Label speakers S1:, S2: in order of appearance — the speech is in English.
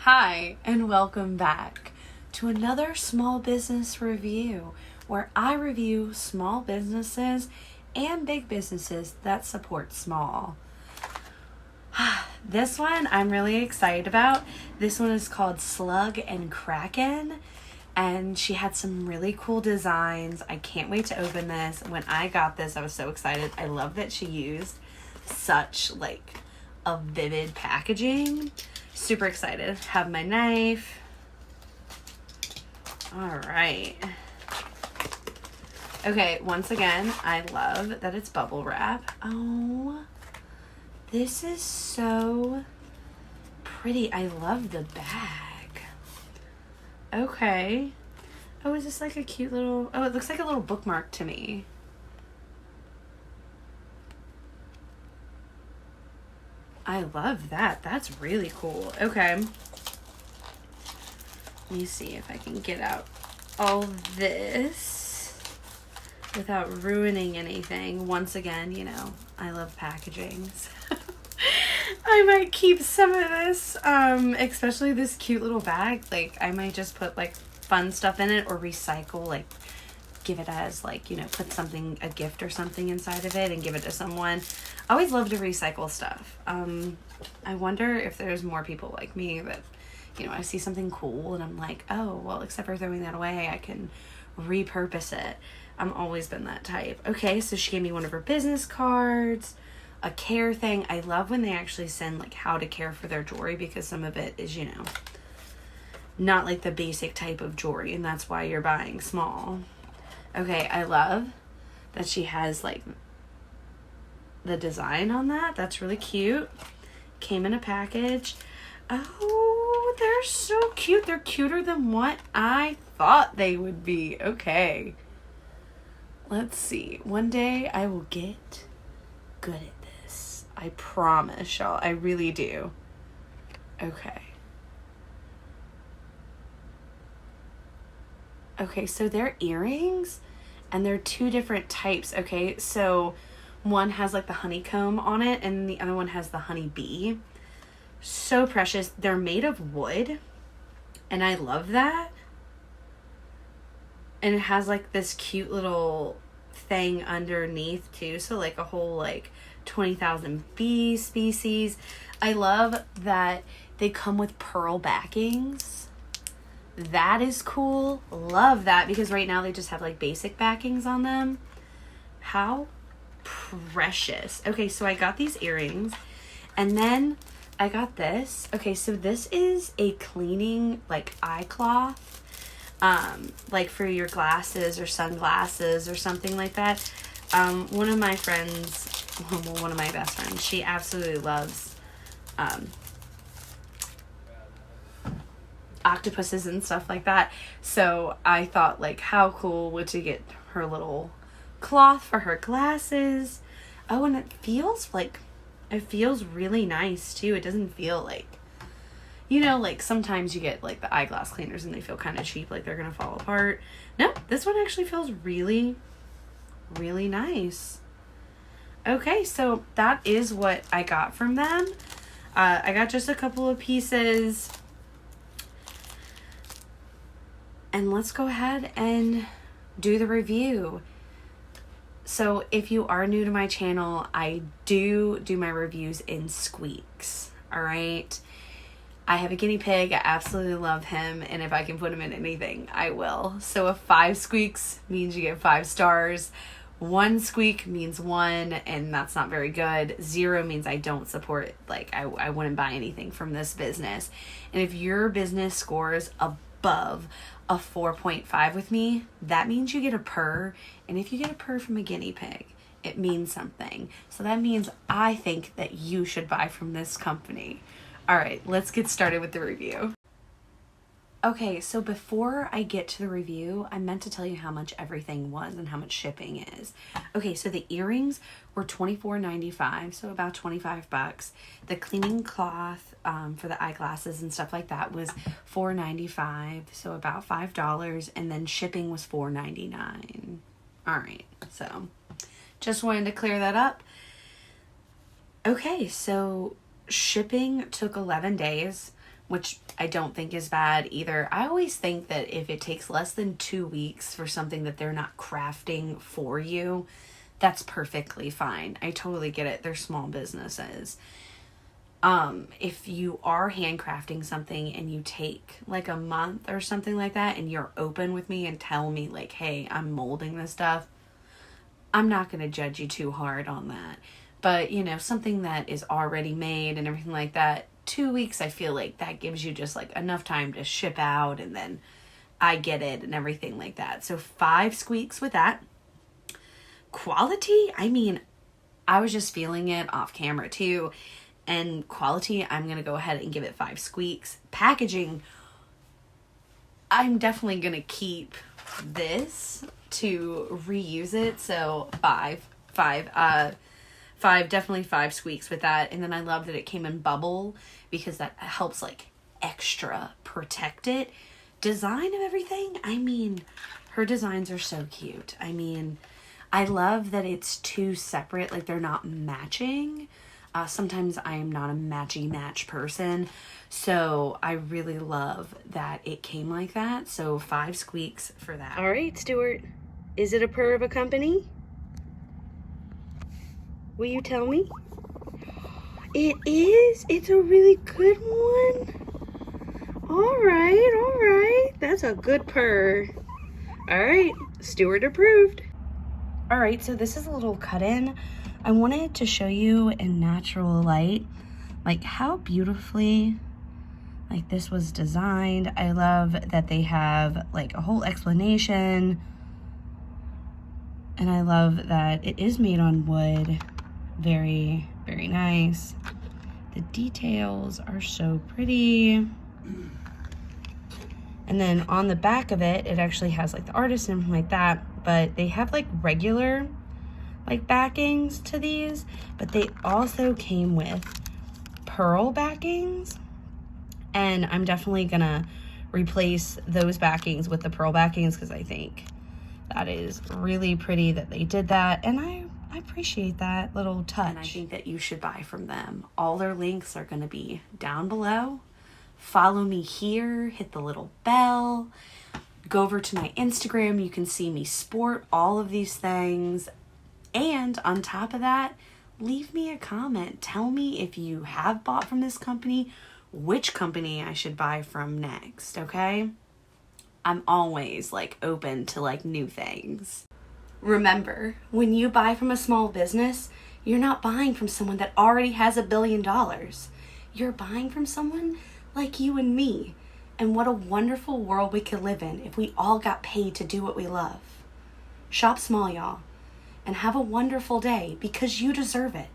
S1: Hi, and welcome back to another small business review where I review small businesses and big businesses that support small. This one I'm really excited about. This one is called Slug and Kraken, and she had some really cool designs. I can't wait to open this. When I got this, I was so excited. I love that she used such a vivid packaging. Super excited. Have my knife. All right. Okay, once again, I love that it's bubble wrap. Oh, this is so pretty. I love the bag. Okay. Oh, is this like a cute little... Oh, it looks like a little bookmark to me. I love that. That's really cool. Okay. Let me see if I can get out all this without ruining anything. Once again, you know, I love packaging. So I might keep some of this, especially this cute little bag. I might just put fun stuff in it or recycle, give it as put something, a gift or something inside of it and give it to someone. I always love to recycle stuff. I wonder if there's more people like me that, I see something cool and I'm like, oh, well, except for throwing that away, I can repurpose it. I've always been that type. Okay, so she gave me one of her business cards, a care thing. I love when they actually send how to care for their jewelry, because some of it is, not the basic type of jewelry, and that's why you're buying small. Okay, I love that she has the design on that. That's really cute. Came in a package. Oh, they're so cute. They're cuter than what I thought they would be. Okay. Let's see. One day I will get good at this. I promise y'all. I really do. Okay. Okay, so they're earrings, and they're two different types. Okay, so one has the honeycomb on it, and the other one has the honeybee. So precious. They're made of wood, and I love that. And it has this cute little thing underneath too, so a whole 20,000 bee species. I love that they come with pearl backings. That is cool. Love that, because right now they just have basic backings on them. How precious. Okay, so I got these earrings, and then I got this. Okay, so this is a cleaning eye cloth, for your glasses or sunglasses or something like that. One of my friends, well, one of my best friends, she absolutely loves octopuses and stuff like that. So I thought how cool would to get her little cloth for her glasses. Oh, and it feels really nice too. It doesn't feel sometimes you get the eyeglass cleaners and they feel kind of cheap, they're gonna fall apart. No, this one actually feels really, really nice. Okay, so that is what I got from them. I got just a couple of pieces. And let's go ahead and do the review. So if you are new to my channel, I do my reviews in squeaks, all right? I have a guinea pig. I absolutely love him, and if I can put him in anything, I will. So if 5 squeaks means you get 5 stars, 1 squeak means 1, and that's not very good. 0 means I don't support, I wouldn't buy anything from this business. And if your business scores above a 4.5 with me, that means you get a purr. And if you get a purr from a guinea pig, it means something. So that means I think that you should buy from this company. All right, let's get started with the review. Okay, so before I get to the review, I meant to tell you how much everything was and how much shipping is. Okay, so the earrings were $24.95, so about 25 bucks. The cleaning cloth for the eyeglasses and stuff like that was $4.95, so about $5, and then shipping was $4.99. All right, so just wanted to clear that up. Okay, so shipping took 11 days. which I don't think is bad either. I always think that if it takes less than 2 weeks for something that they're not crafting for you, that's perfectly fine. I totally get it. They're small businesses. If you are handcrafting something and you take like a month or something like that and you're open with me and tell me like, hey, I'm molding this stuff, I'm not going to judge you too hard on that. But, you know, something that is already made and everything like that, 2 weeks, I feel like that gives you just like enough time to ship out and then I get it and everything like that. So 5 squeaks with that. Quality, I mean, I was just feeling it off camera too. And quality, I'm going to go ahead and give it 5 squeaks. Packaging, I'm definitely going to keep this to reuse it. So 5, definitely 5 squeaks with that. And then I love that it came in bubble because that helps like extra protect it. Design of everything, I mean, her designs are so cute. I mean, I love that it's 2 separate, like they're not matching. Sometimes I am not a matchy-match person, so I really love that it came like that. So 5 squeaks for that. All right, Stuart, is it a purr of a company? Will you tell me? It is? It's a really good one? All right. That's a good purr. All right, Stuart approved. All right, so this is a little cut-in. I wanted to show you in natural light, like how beautifully like this was designed. I love that they have like a whole explanation. And I love that it is made on wood. Very, very nice. The details are so pretty. And then on the back of it, it actually has like the artist and everything like that, but they have like regular like backings to these, but they also came with pearl backings, and I'm definitely gonna replace those backings with the pearl backings because I think that is really pretty that they did that, and I appreciate that little touch. And I think that you should buy from them. All their links are going to be down below. Follow me here, hit the little bell, go over to my Instagram. You can see me sport all of these things. And on top of that, leave me a comment. Tell me if you have bought from this company, which company I should buy from next, okay? I'm always like open to like new things. Remember, when you buy from a small business, you're not buying from someone that already has $1 billion. You're buying from someone like you and me. And what a wonderful world we could live in if we all got paid to do what we love. Shop small, y'all. And have a wonderful day because you deserve it.